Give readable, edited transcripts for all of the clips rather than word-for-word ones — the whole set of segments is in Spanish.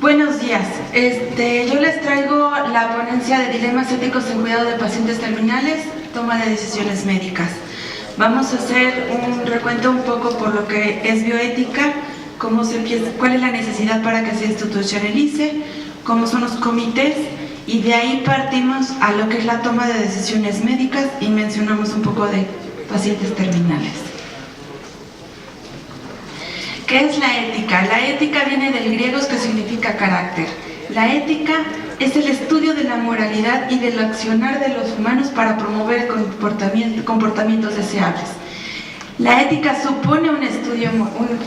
Buenos días. Yo les traigo la ponencia de dilemas éticos en cuidado de pacientes terminales, toma de decisiones médicas. Vamos a hacer un recuento un poco por lo que es bioética, cuál es la necesidad para que se institucionalice, cómo son los comités, y de ahí partimos a lo que es la toma de decisiones médicas y mencionamos un poco de pacientes terminales. ¿Qué es la ética? La ética viene del griego, que significa carácter. La ética es el estudio de la moralidad y del accionar de los humanos para promover comportamientos deseables. La ética supone un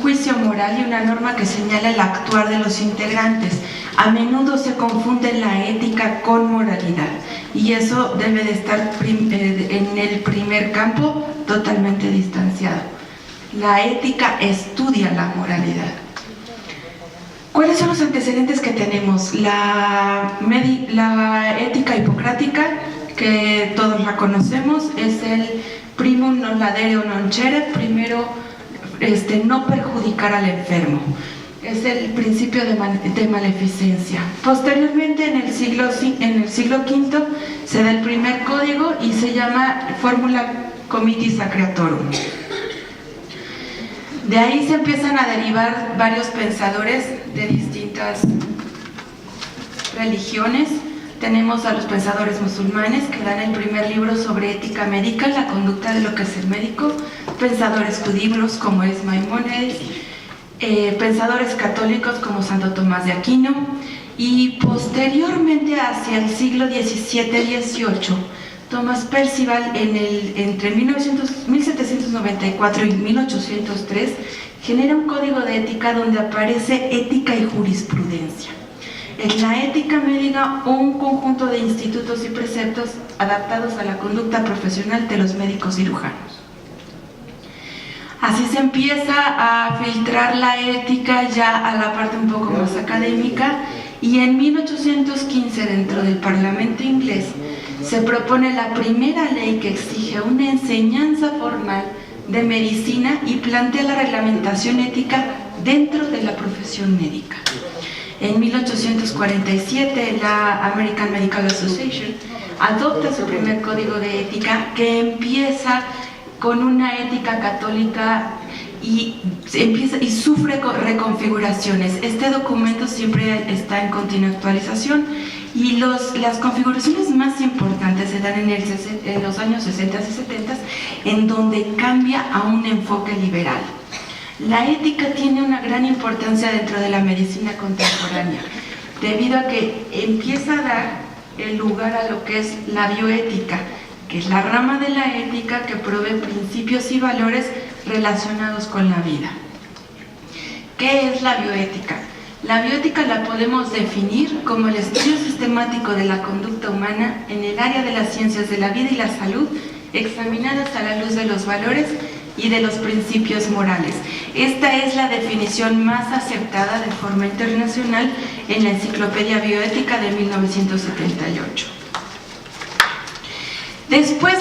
juicio moral y una norma que señala el actuar de los integrantes. A menudo se confunde la ética con moralidad y eso debe de estar en el primer campo totalmente distanciado. La ética estudia la moralidad. ¿Cuáles son los antecedentes que tenemos? La ética hipocrática, que todos la conocemos, es el primum non ladere non cere, primero no perjudicar al enfermo. Es el principio de maleficencia. Posteriormente, en el siglo V, se da el primer código y se llama Formula Comitis Creatorum. De ahí se empiezan a derivar varios pensadores de distintas religiones. Tenemos a los pensadores musulmanes que dan el primer libro sobre ética médica, la conducta de lo que es el médico, pensadores judíos como es Maimónides, pensadores católicos como Santo Tomás de Aquino, y posteriormente hacia el siglo XVII-XVIII, Thomas Percival, entre 1794 y 1803, genera un código de ética donde aparece ética y jurisprudencia. En la ética médica, un conjunto de institutos y preceptos adaptados a la conducta profesional de los médicos cirujanos. Así se empieza a filtrar la ética ya a la parte un poco más académica, y en 1815, dentro del Parlamento inglés, se propone la primera ley que exige una enseñanza formal de medicina y plantea la reglamentación ética dentro de la profesión médica. En 1847, la American Medical Association adopta su primer código de ética, que empieza con una ética católica y sufre reconfiguraciones. Este documento siempre está en continua actualización y las configuraciones más importantes se dan en los años 60 y 70, en donde cambia a un enfoque liberal. La ética tiene una gran importancia dentro de la medicina contemporánea, debido a que empieza a dar el lugar a lo que es la bioética, que es la rama de la ética que provee principios y valores relacionados con la vida. ¿Qué es la bioética? La bioética la podemos definir como el estudio sistemático de la conducta humana en el área de las ciencias de la vida y la salud, examinadas a la luz de los valores y de los principios morales. Esta es la definición más aceptada de forma internacional en la Enciclopedia Bioética de 1978. Después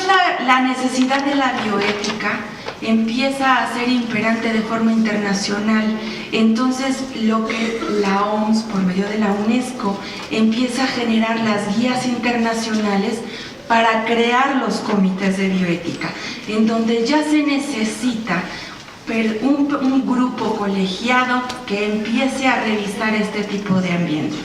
la necesidad de la bioética empieza a ser imperante de forma internacional. Entonces, lo que la OMS, por medio de la UNESCO, empieza a generar las guías internacionales para crear los comités de bioética, en donde ya se necesita un grupo colegiado que empiece a revisar este tipo de ambientes.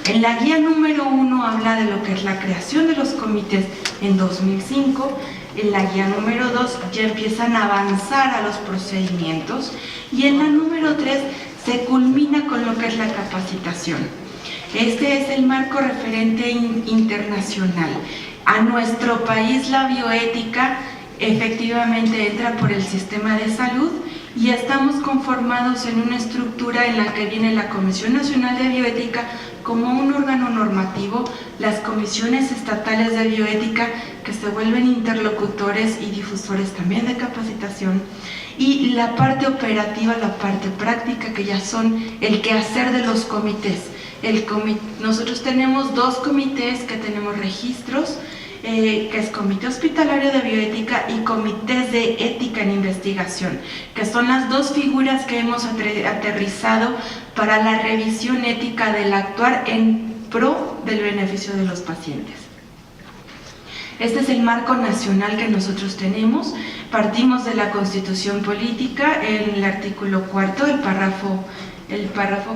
En la guía número 1 habla de lo que es la creación de los comités en 2005, en la guía número 2 ya empiezan a avanzar a los procedimientos y en la número 3 se culmina con lo que es la capacitación. Este es el marco referente internacional. A nuestro país la bioética efectivamente entra por el sistema de salud y estamos conformados en una estructura en la que viene la Comisión Nacional de Bioética como un órgano normativo, las comisiones estatales de bioética que se vuelven interlocutores y difusores también de capacitación, y la parte operativa, la parte práctica, que ya son el quehacer de los comités. Nosotros tenemos 2 comités que tenemos registros. que es Comité Hospitalario de Bioética y Comités de Ética en Investigación, que son las dos figuras que hemos aterrizado para la revisión ética del actuar en pro del beneficio de los pacientes. Este es el marco nacional que nosotros tenemos. Partimos de la Constitución Política, en el artículo 4, el párrafo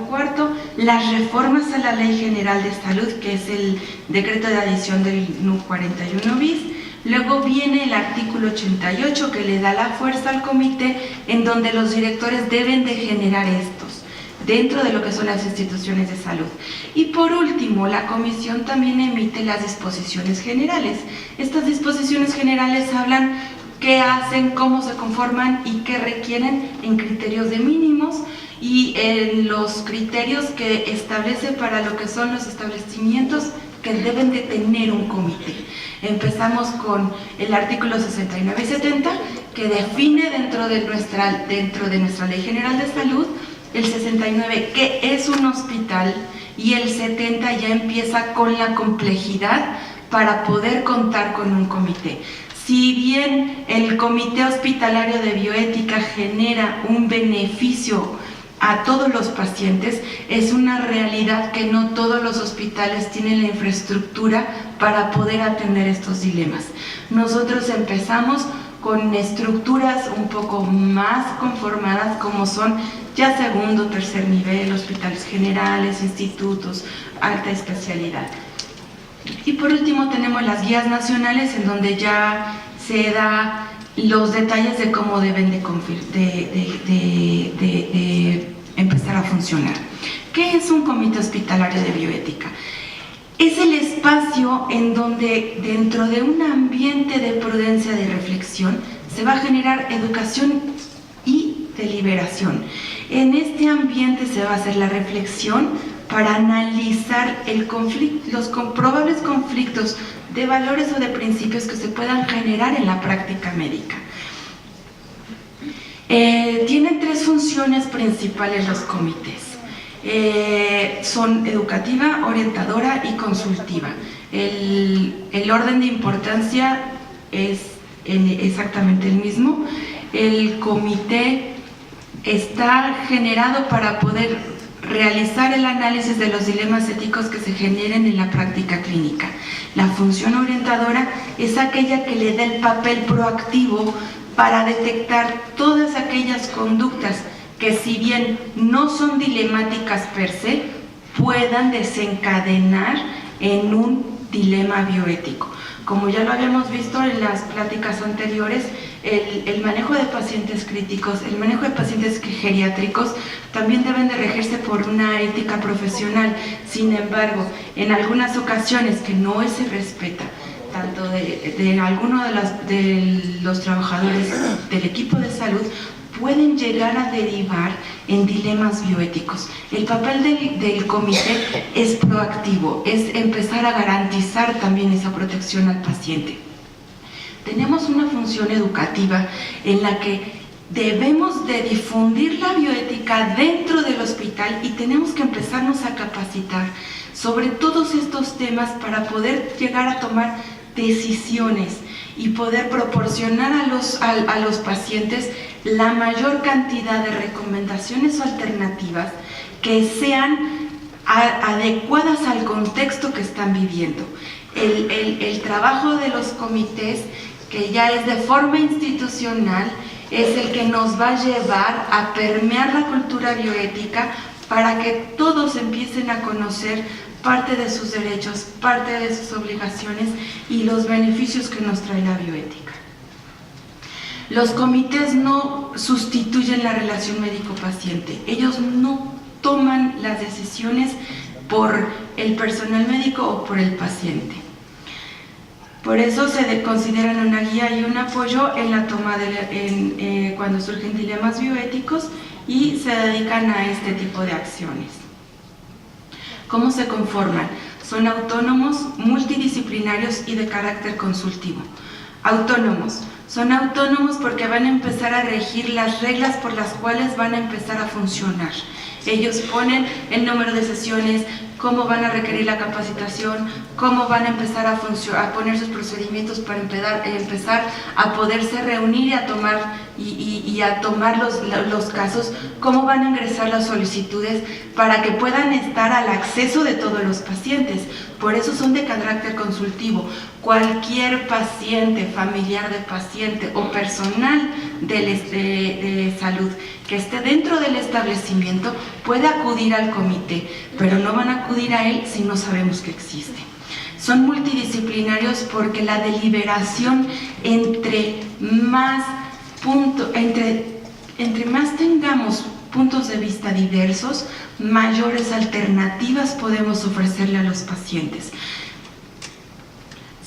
4, las reformas a la Ley General de Salud, que es el decreto de adición del NU 41 bis. Luego viene el artículo 88, que le da la fuerza al comité, en donde los directores deben de generar estos dentro de lo que son las instituciones de salud. Y por último, la comisión también emite las disposiciones generales. Estas disposiciones generales hablan qué hacen, cómo se conforman y qué requieren en criterios de mínimos y en los criterios que establece para lo que son los establecimientos que deben de tener un comité. Empezamos con el artículo 69 y 70, que define dentro de nuestra Ley General de Salud, el 69 qué es un hospital, y el 70 ya empieza con la complejidad para poder contar con un comité. Si bien el Comité Hospitalario de Bioética genera un beneficio a todos los pacientes, es una realidad que no todos los hospitales tienen la infraestructura para poder atender estos dilemas. Nosotros empezamos con estructuras un poco más conformadas, como son ya segundo, tercer nivel, hospitales generales, institutos, alta especialidad. Y por último tenemos las guías nacionales, en donde ya se da los detalles de cómo deben de empezar a funcionar. ¿Qué es un comité hospitalario de bioética? Es el espacio en donde, dentro de un ambiente de prudencia, de reflexión, se va a generar educación y deliberación. En este ambiente se va a hacer la reflexión para analizar los probables conflictos de valores o de principios que se puedan generar en la práctica médica. Tienen tres funciones principales los comités. Son educativa, orientadora y consultiva. El orden de importancia es exactamente el mismo. El comité está generado para poder realizar el análisis de los dilemas éticos que se generen en la práctica clínica. La función orientadora es aquella que le da el papel proactivo para detectar todas aquellas conductas que, si bien no son dilemáticas per se, puedan desencadenar en un dilema bioético. Como ya lo habíamos visto en las pláticas anteriores, el manejo de pacientes críticos, el manejo de pacientes geriátricos también deben de regirse por una ética profesional. Sin embargo, en algunas ocasiones que no se respeta, tanto de alguno de los trabajadores del equipo de salud, pueden llegar a derivar en dilemas bioéticos. El papel del comité es proactivo, es empezar a garantizar también esa protección al paciente. Tenemos una función educativa en la que debemos de difundir la bioética dentro del hospital y tenemos que empezarnos a capacitar sobre todos estos temas para poder llegar a tomar decisiones y poder proporcionar a los pacientes la mayor cantidad de recomendaciones o alternativas que sean adecuadas al contexto que están viviendo. El trabajo de los comités, que ya es de forma institucional, es el que nos va a llevar a permear la cultura bioética para que todos empiecen a conocer parte de sus derechos, parte de sus obligaciones y los beneficios que nos trae la bioética. Los comités no sustituyen la relación médico-paciente. Ellos no toman las decisiones por el personal médico o por el paciente. Por eso se consideran una guía y un apoyo en la toma cuando surgen dilemas bioéticos y se dedican a este tipo de acciones. ¿Cómo se conforman? Son autónomos, multidisciplinarios y de carácter consultivo. Autónomos. Son autónomos porque van a empezar a regir las reglas por las cuales van a empezar a funcionar. Ellos ponen el número de sesiones, cómo van a requerir la capacitación, cómo van a empezar a poner sus procedimientos para empezar a poderse reunir y a tomar los casos, cómo van a ingresar las solicitudes para que puedan estar al acceso de todos los pacientes. Por eso son de carácter consultivo. Cualquier paciente, familiar de paciente o personal de salud que esté dentro del establecimiento puede acudir al comité, pero no van a acudir a él si no sabemos que existe. Son multidisciplinarios porque la deliberación entre más tengamos puntos de vista diversos, mayores alternativas podemos ofrecerle a los pacientes.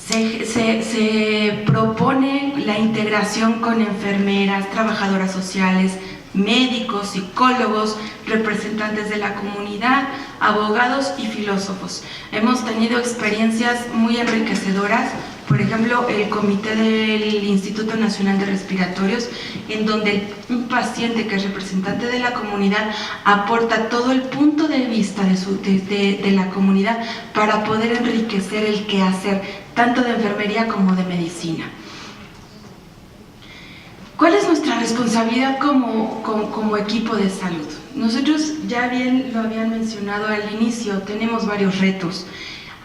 Se propone la integración con enfermeras, trabajadoras sociales, médicos, psicólogos, representantes de la comunidad, abogados y filósofos. Hemos tenido experiencias muy enriquecedoras, por ejemplo, el comité del Instituto Nacional de Respiratorios, en donde un paciente que es representante de la comunidad aporta todo el punto de vista de la comunidad para poder enriquecer el quehacer, tanto de enfermería como de medicina. ¿Cuál es nuestra responsabilidad como equipo de salud? Nosotros, ya bien lo habían mencionado al inicio, tenemos varios retos.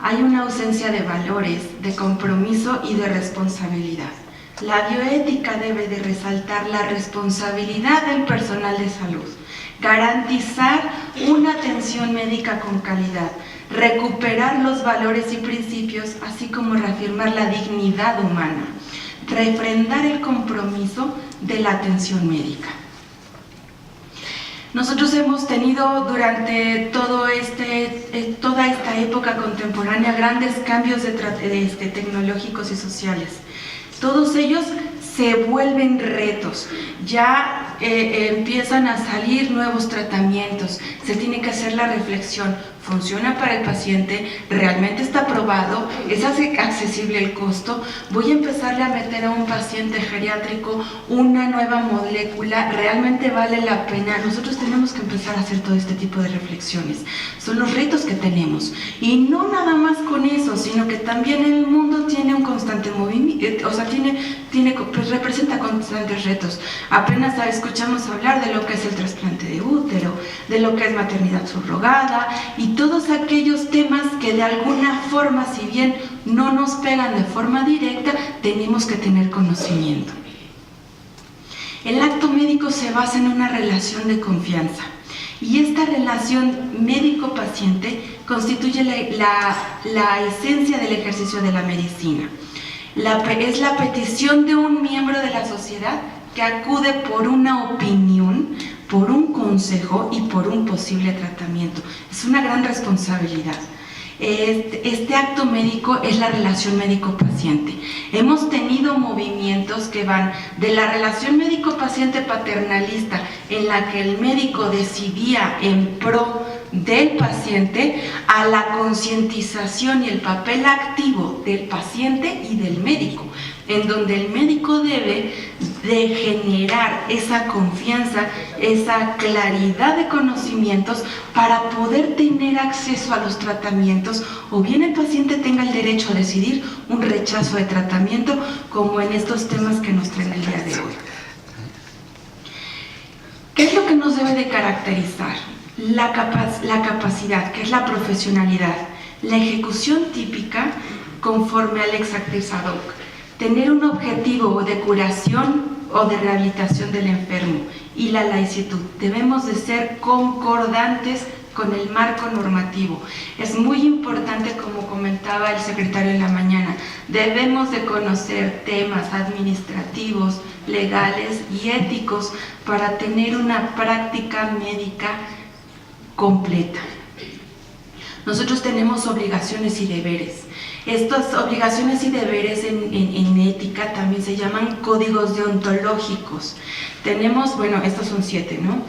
Hay una ausencia de valores, de compromiso y de responsabilidad. La bioética debe de resaltar la responsabilidad del personal de salud, garantizar una atención médica con calidad, recuperar los valores y principios, así como reafirmar la dignidad humana, refrendar el compromiso de la atención médica. Nosotros hemos tenido durante toda esta época contemporánea grandes cambios tecnológicos y sociales. Todos ellos se vuelven retos, ya empiezan a salir nuevos tratamientos, se tiene que hacer la reflexión, ¿funciona para el paciente? ¿Realmente está probado? ¿Es accesible el costo? ¿Voy a empezarle a meter a un paciente geriátrico una nueva molécula? ¿Realmente vale la pena? Nosotros tenemos que empezar a hacer todo este tipo de reflexiones. Son los retos que tenemos. Y no nada más con eso, sino que también el mundo tiene un constante movimiento, o sea, representa constantes retos. Apenas escuchamos hablar de lo que es el trasplante de útero, de lo que es maternidad subrogada y todos aquellos temas que de alguna forma, si bien no nos pegan de forma directa, tenemos que tener conocimiento. El acto médico se basa en una relación de confianza y esta relación médico-paciente constituye la esencia del ejercicio de la medicina. Es la petición de un miembro de la sociedad que acude por una opinión, por un consejo y por un posible tratamiento. Es una gran responsabilidad. Este acto médico es la relación médico-paciente. Hemos tenido movimientos que van de la relación médico-paciente paternalista, en la que el médico decidía en pro del paciente, a la concientización y el papel activo del paciente y del médico, en donde el médico debe de generar esa confianza, esa claridad de conocimientos para poder tener acceso a los tratamientos, o bien el paciente tenga el derecho a decidir un rechazo de tratamiento, como en estos temas que nos traen el día de hoy. ¿Qué es lo que nos debe de caracterizar? La capacidad, que es la profesionalidad, la ejecución típica conforme al ex actis ad hoc, tener un objetivo de curación o de rehabilitación del enfermo, y la laicitud. Debemos de ser concordantes con el marco normativo. Es muy importante, como comentaba el secretario en la mañana, debemos de conocer temas administrativos, legales y éticos para tener una práctica médica completa. Nosotros tenemos obligaciones y deberes. Estas obligaciones y deberes en ética también se llaman códigos deontológicos. Tenemos, bueno, estos son 7, ¿no?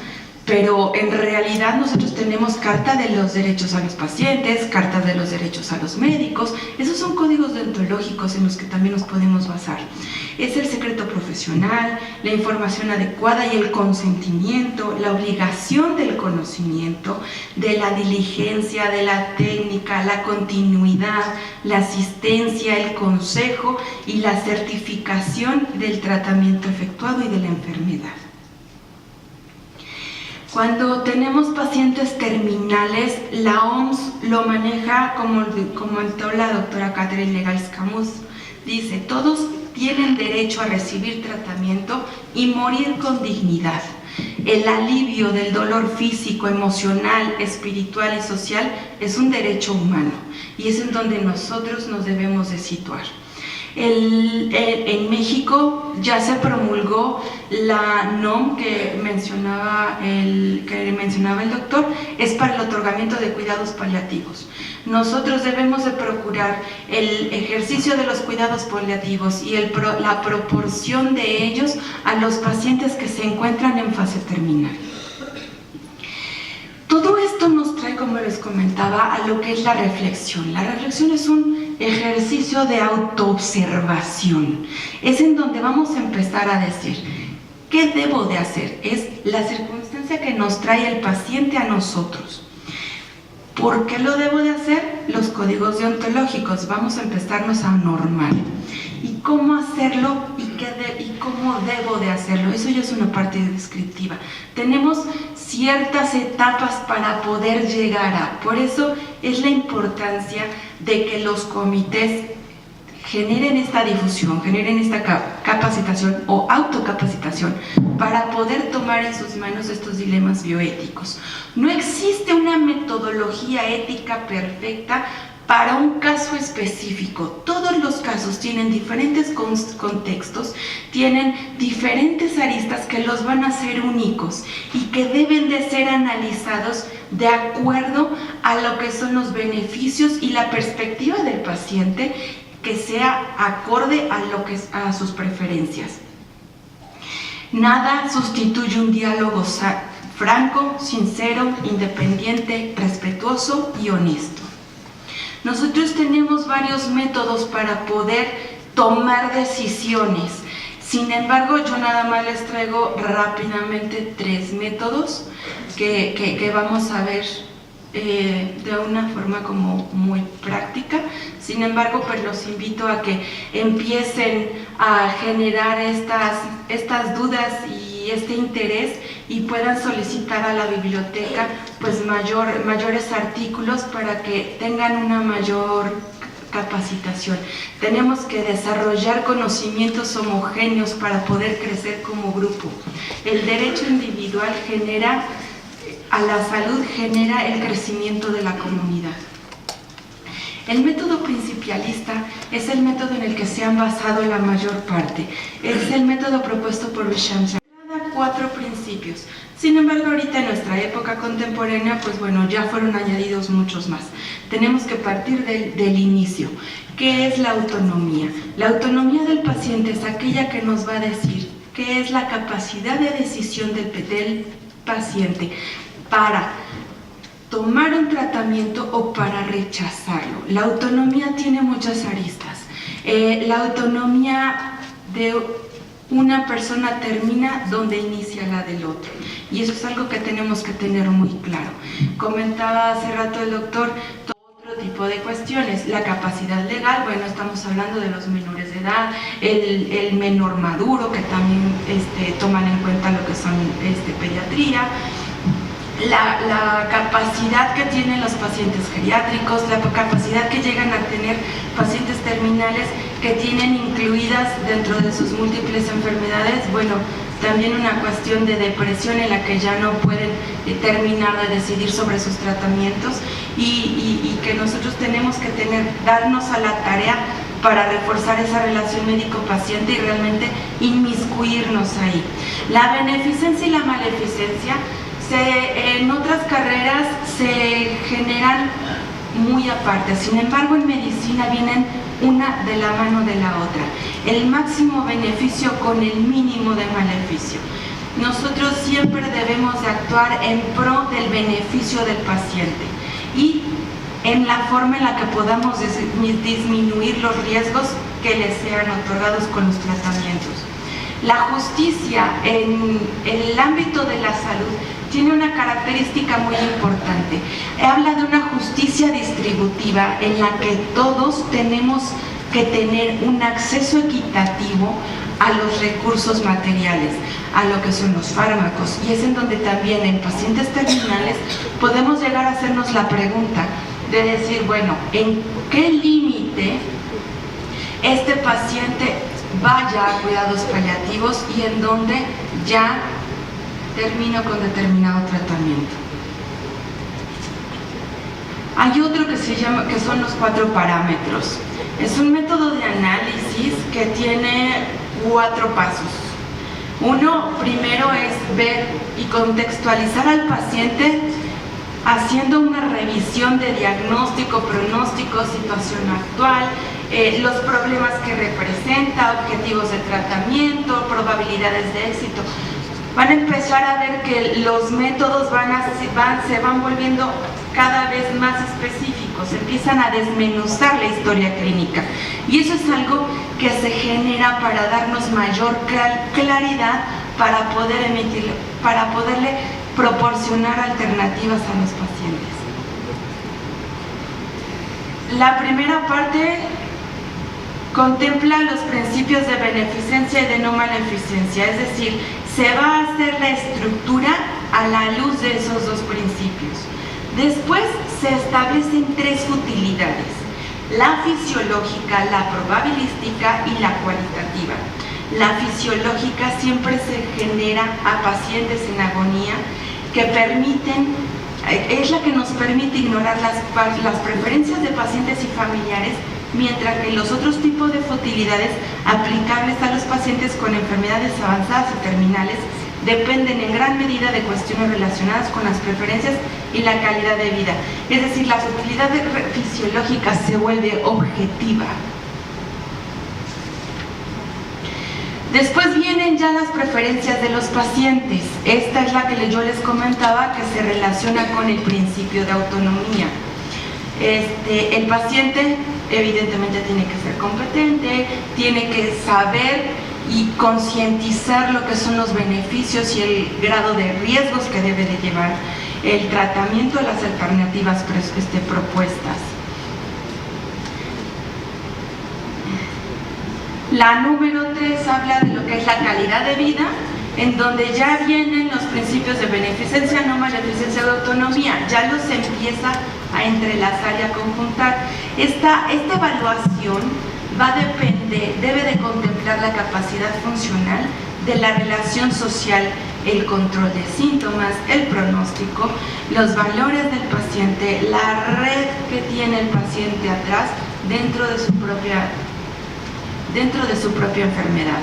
pero en realidad nosotros tenemos Carta de los Derechos a los Pacientes, Carta de los Derechos a los Médicos. Esos son códigos deontológicos en los que también nos podemos basar. Es el secreto profesional, la información adecuada y el consentimiento, la obligación del conocimiento, de la diligencia, de la técnica, la continuidad, la asistencia, el consejo y la certificación del tratamiento efectuado y de la enfermedad. Cuando tenemos pacientes terminales, la OMS lo maneja como comentó la doctora Catherine Legals-Camus. Dice, todos tienen derecho a recibir tratamiento y morir con dignidad. El alivio del dolor físico, emocional, espiritual y social es un derecho humano y es en donde nosotros nos debemos de situar. En México ya se promulgó la NOM que mencionaba el doctor, es para el otorgamiento de cuidados paliativos. Nosotros debemos de procurar el ejercicio de los cuidados paliativos y la proporción de ellos a los pacientes que se encuentran en fase terminal. Todo esto nos trae, como les comentaba, a lo que es la reflexión. La reflexión es un ejercicio de autoobservación. Es en donde vamos a empezar a decir, ¿qué debo de hacer? Es la circunstancia que nos trae el paciente a nosotros. ¿Por qué lo debo de hacer? Los códigos deontológicos. Vamos a empezarnos a normar. ¿Y cómo hacerlo? ¿Y cómo debo de hacerlo? Eso ya es una parte descriptiva. Tenemos ciertas etapas para poder llegar a. Por eso es la importancia de que los comités generen esta difusión, generen esta capacitación o autocapacitación para poder tomar en sus manos estos dilemas bioéticos. No existe una metodología ética perfecta para un caso específico. Todos los casos tienen diferentes contextos, tienen diferentes aristas que los van a hacer únicos y que deben de ser analizados de acuerdo a lo que son los beneficios y la perspectiva del paciente, que sea acorde a sus preferencias. Nada sustituye un diálogo franco, sincero, independiente, respetuoso y honesto. Nosotros tenemos varios métodos para poder tomar decisiones. Sin embargo, yo nada más les traigo rápidamente 3 métodos que vamos a ver de una forma como muy práctica. Sin embargo, pues los invito a que empiecen a generar estas dudas y este interés y puedan solicitar a la biblioteca pues mayores artículos para que tengan una mayor capacitación. Tenemos que desarrollar conocimientos homogéneos para poder crecer como grupo. El derecho individual a la salud genera el crecimiento de la comunidad. El método principialista es el método en el que se han basado la mayor parte. Es el método propuesto por Wissam. 4 principios. Sin embargo, ahorita en nuestra época contemporánea, pues bueno, ya fueron añadidos muchos más. Tenemos que partir del inicio. ¿Qué es la autonomía? La autonomía del paciente es aquella que nos va a decir qué es la capacidad de decisión del paciente para tomar un tratamiento o para rechazarlo. La autonomía tiene muchas aristas. La autonomía de una persona termina donde inicia la del otro, y eso es algo que tenemos que tener muy claro. Comentaba hace rato el doctor otro tipo de cuestiones. La capacidad legal, bueno, estamos hablando de los menores de edad, el menor maduro, que también toman en cuenta lo que son pediatría, la capacidad que tienen los pacientes geriátricos, la capacidad que llegan a tener pacientes terminales que tienen incluidas dentro de sus múltiples enfermedades, bueno, también una cuestión de depresión en la que ya no pueden terminar de decidir sobre sus tratamientos y que nosotros tenemos que darnos a la tarea para reforzar esa relación médico-paciente y realmente inmiscuirnos ahí. La beneficencia y la maleficencia en otras carreras se generan muy aparte. Sin embargo, en medicina vienen una de la mano de la otra. El máximo beneficio con el mínimo de maleficio. nosotros siempre debemos de actuar en pro del beneficio del paciente y en la forma en la que podamos disminuir los riesgos que les sean otorgados con los tratamientos. La justicia en el ámbito de la salud tiene una característica muy importante. Habla de una justicia distributiva en la que todos tenemos que tener un acceso equitativo a los recursos materiales, a lo que son los fármacos, y es en donde también en pacientes terminales podemos llegar a hacernos la pregunta de decir, bueno, ¿en qué límite este paciente vaya a cuidados paliativos y en donde ya termino con determinado tratamiento? Hay otro que se llama, que son los 4 parámetros. Es un método de análisis que tiene 4 pasos. Uno, primero es ver y contextualizar al paciente haciendo una revisión de diagnóstico, pronóstico, situación actual, los problemas que representa, objetivos de tratamiento, probabilidades de éxito. Van a empezar a ver que los métodos se van volviendo cada vez más específicos, empiezan a desmenuzar la historia clínica, y eso es algo que se genera para darnos mayor claridad para poderle proporcionar alternativas a los pacientes. La primera parte contempla los principios de beneficencia y de no maleficencia, es decir, se va a hacer la estructura a la luz de esos 2 principios. Después se establecen 3 utilidades: la fisiológica, la probabilística y la cualitativa. La fisiológica siempre se genera a pacientes en agonía que es la que nos permite ignorar las preferencias de pacientes y familiares, mientras que los otros tipos de utilidades aplicables a los pacientes con enfermedades avanzadas y terminales dependen en gran medida de cuestiones relacionadas con las preferencias y la calidad de vida. Es decir, la utilidad fisiológica se vuelve objetiva. Después vienen ya las preferencias de los pacientes. Esta es la que yo les comentaba, que se relaciona con el principio de autonomía. El paciente evidentemente tiene que ser competente, tiene que saber y concientizar lo que son los beneficios y el grado de riesgos que debe de llevar el tratamiento de las alternativas propuestas. La número 3 habla de lo que es la calidad de vida, en donde ya vienen los principios de beneficencia, no maleficencia, de autonomía, ya los empieza a entrelazar y a conjuntar. Esta evaluación debe de contemplar la capacidad funcional de la relación social, el control de síntomas, el pronóstico, los valores del paciente, la red que tiene el paciente atrás dentro de su propia enfermedad.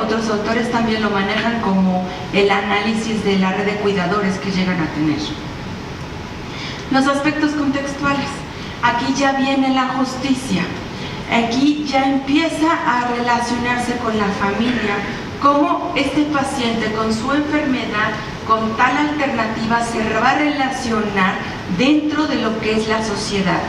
Otros autores también lo manejan como el análisis de la red de cuidadores que llegan a tener. Los aspectos contextuales. Aquí ya viene la justicia. Aquí ya empieza a relacionarse con la familia, cómo este paciente con su enfermedad, con tal alternativa, se va a relacionar dentro de lo que es la sociedad.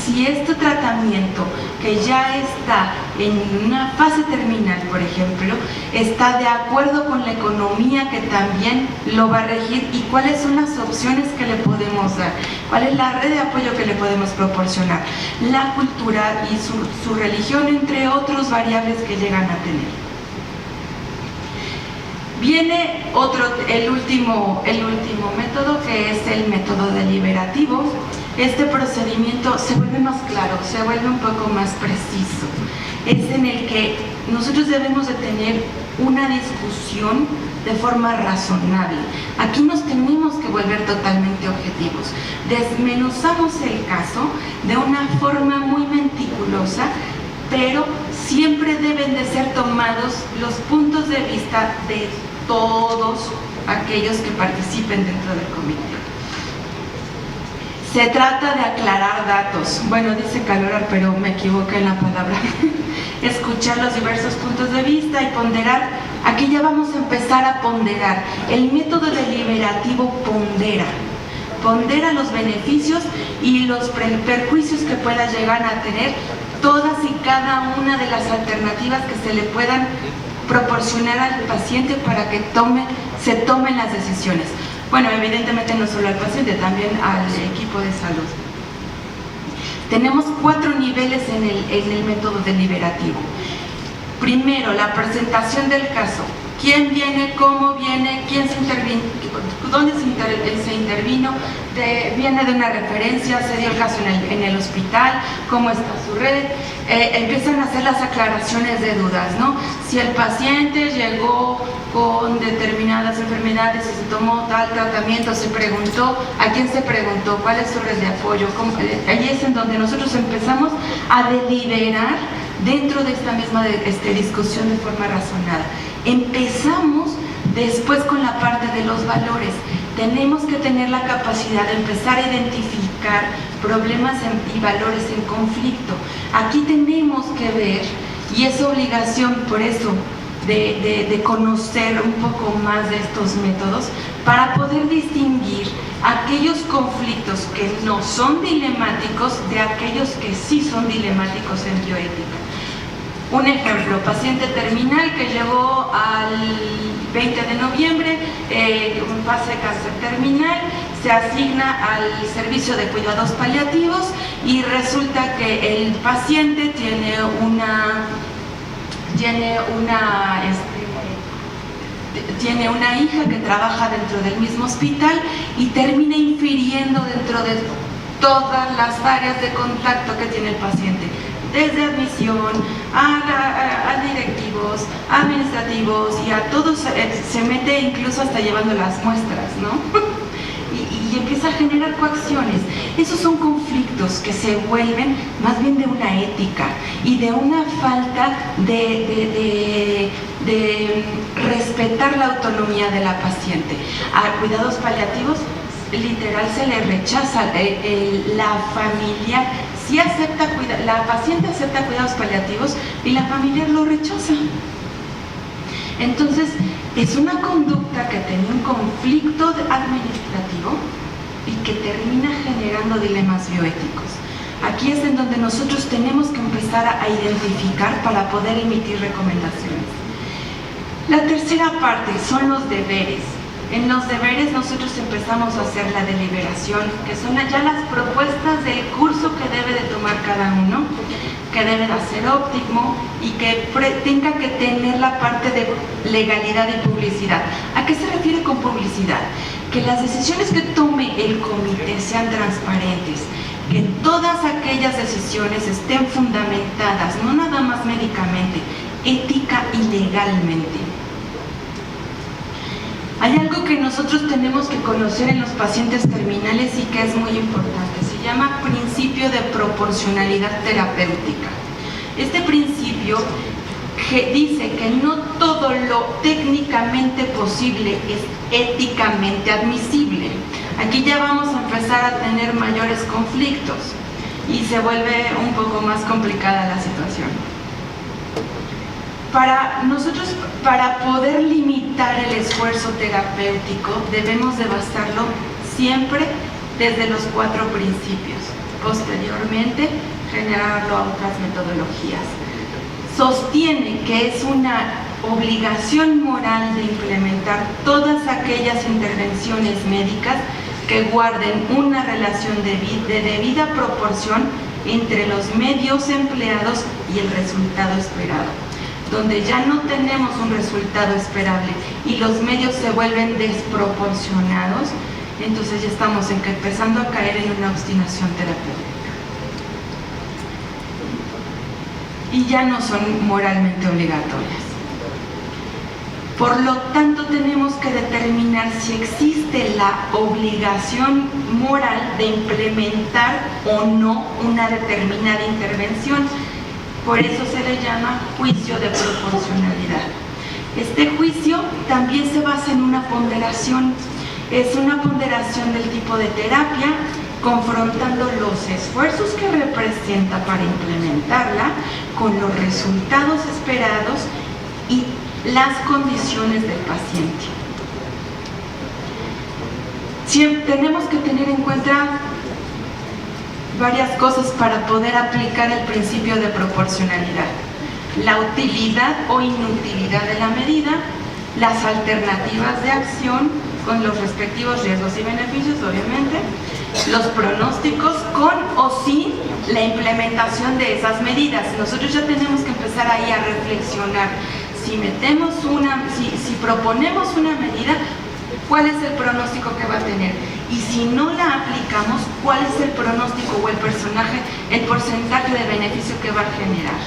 Si este tratamiento, que ya está en una fase terminal, por ejemplo, está de acuerdo con la economía que también lo va a regir, y cuáles son las opciones que le podemos dar, cuál es la red de apoyo que le podemos proporcionar, la cultura y su religión, entre otros variables que llegan a tener. Viene el último método, que es el método deliberativo. Este procedimiento se vuelve más claro, se vuelve un poco más preciso. Es en el que nosotros debemos de tener una discusión de forma razonable. Aquí nos tenemos que volver totalmente objetivos. Desmenuzamos el caso de una forma muy meticulosa, pero siempre deben de ser tomados los puntos de vista de todos aquellos que participen dentro del comité. Se trata de aclarar datos. Bueno, dice calorar, pero me equivoqué en la palabra. escuchar los diversos puntos de vista y ponderar. Aquí ya vamos a empezar a ponderar. El método deliberativo pondera los beneficios y los perjuicios que pueda llegar a tener todas y cada una de las alternativas que se le puedan proporcionar al paciente para que se tomen las decisiones. Bueno, evidentemente no solo al paciente, también al equipo de salud. Tenemos 4 niveles en el método deliberativo. Primero, la presentación del caso. ¿Quién viene? ¿Cómo viene? ¿Quién se intervino? ¿Dónde se intervino? ¿Viene de una referencia? ¿Se dio el caso en el hospital? ¿Cómo está su red? Empiezan a hacer las aclaraciones de dudas, ¿no? Si el paciente llegó con determinadas enfermedades y se tomó tal tratamiento, se preguntó, ¿a quién se preguntó? ¿Cuál es su red de apoyo? Allí es en donde nosotros empezamos a deliberar dentro de esta misma discusión de forma razonada. Empezamos después con la parte de los valores. Tenemos que tener la capacidad de empezar a identificar problemas y valores en conflicto. Aquí tenemos que ver, y es obligación por eso de conocer un poco más de estos métodos, para poder distinguir aquellos conflictos que no son dilemáticos de aquellos que sí son dilemáticos en bioética. Un ejemplo, paciente terminal que llegó al 20 de noviembre, con fase de cáncer terminal, se asigna al servicio de cuidados paliativos y resulta que el paciente tiene una hija que trabaja dentro del mismo hospital y termina infiriendo dentro de todas las áreas de contacto que tiene el paciente, desde admisión a directivos, administrativos y a todos, se mete incluso hasta llevando las muestras, ¿no? y empieza a generar coacciones. Esos son conflictos que se vuelven más bien de una ética y de una falta de respetar la autonomía de la paciente. A cuidados paliativos, literal, se le rechaza, la familia sí acepta, la paciente acepta cuidados paliativos y la familia lo rechaza. Entonces, es una conducta que tiene un conflicto administrativo y que termina generando dilemas bioéticos. Aquí es en donde nosotros tenemos que empezar a identificar para poder emitir recomendaciones. La tercera parte son los deberes. En los deberes nosotros empezamos a hacer la deliberación, que son ya las propuestas del curso que debe de tomar cada uno, que debe de hacer óptimo y que tenga que tener la parte de legalidad y publicidad. ¿A qué se refiere con publicidad? Que las decisiones que tome el comité sean transparentes, que todas aquellas decisiones estén fundamentadas, no nada más médicamente, ética y legalmente. Hay algo que nosotros tenemos que conocer en los pacientes terminales y que es muy importante. Se llama principio de proporcionalidad terapéutica. Este principio dice que no todo lo técnicamente posible es éticamente admisible. Aquí ya vamos a empezar a tener mayores conflictos y se vuelve un poco más complicada la situación. Para poder limitar el esfuerzo terapéutico, debemos de basarlo siempre desde los 4 principios. Posteriormente, generarlo a otras metodologías. Sostiene que es una obligación moral de implementar todas aquellas intervenciones médicas que guarden una relación de debida proporción entre los medios empleados y el resultado esperado. Donde ya no tenemos un resultado esperable y los medios se vuelven desproporcionados, entonces ya estamos empezando a caer en una obstinación terapéutica. Y ya no son moralmente obligatorias. Por lo tanto, tenemos que determinar si existe la obligación moral de implementar o no una determinada intervención. Por eso se le llama juicio de proporcionalidad. Este juicio también se basa en una ponderación. Es una ponderación del tipo de terapia, confrontando los esfuerzos que representa para implementarla con los resultados esperados y las condiciones del paciente. Tenemos que tener en cuenta varias cosas para poder aplicar el principio de proporcionalidad: la utilidad o inutilidad de la medida, las alternativas de acción con los respectivos riesgos y beneficios, obviamente, los pronósticos con o sin la implementación de esas medidas. Nosotros ya tenemos que empezar ahí a reflexionar. Si proponemos una medida, ¿cuál es el pronóstico que va a tener? Y si no la aplicamos, ¿cuál es el pronóstico o el porcentaje de beneficio que va a generar?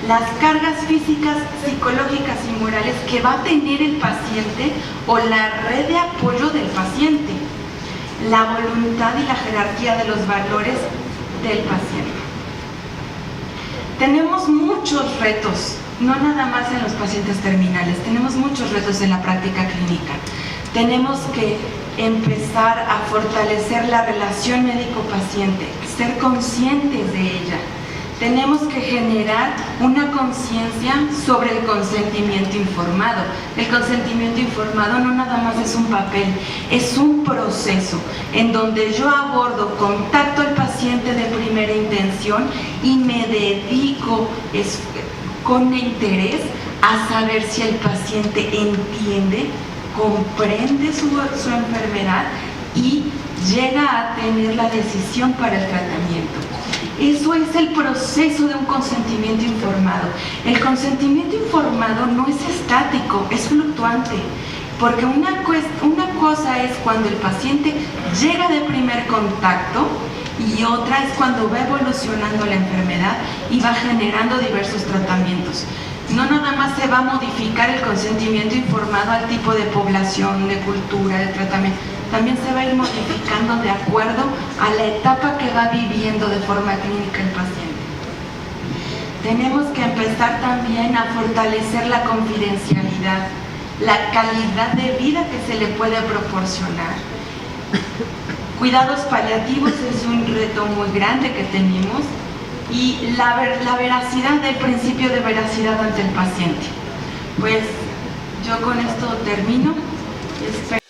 Las cargas físicas, psicológicas y morales que va a tener el paciente o la red de apoyo del paciente, la voluntad y la jerarquía de los valores del paciente. Tenemos muchos retos, no nada más en los pacientes terminales, tenemos muchos retos en la práctica clínica. Tenemos que empezar a fortalecer la relación médico-paciente, ser conscientes de ella. Tenemos que generar una conciencia sobre el consentimiento informado. El consentimiento informado no nada más es un papel, es un proceso en donde yo abordo, contacto al paciente de primera intención y me dedico con interés a saber si el paciente entiende, comprende su enfermedad y llega a tener la decisión para el tratamiento. Eso es el proceso de un consentimiento informado. El consentimiento informado no es estático, es fluctuante, porque una cosa es cuando el paciente llega de primer contacto y otra es cuando va evolucionando la enfermedad y va generando diversos tratamientos. No nada más se va a modificar el consentimiento informado al tipo de población, de cultura, de tratamiento, también se va a ir modificando de acuerdo a la etapa que va viviendo de forma clínica el paciente. Tenemos que empezar también a fortalecer la confidencialidad, la calidad de vida que se le puede proporcionar. Cuidados paliativos es un reto muy grande que tenemos, y la veracidad del principio de veracidad ante el paciente. Pues yo con esto termino. Espero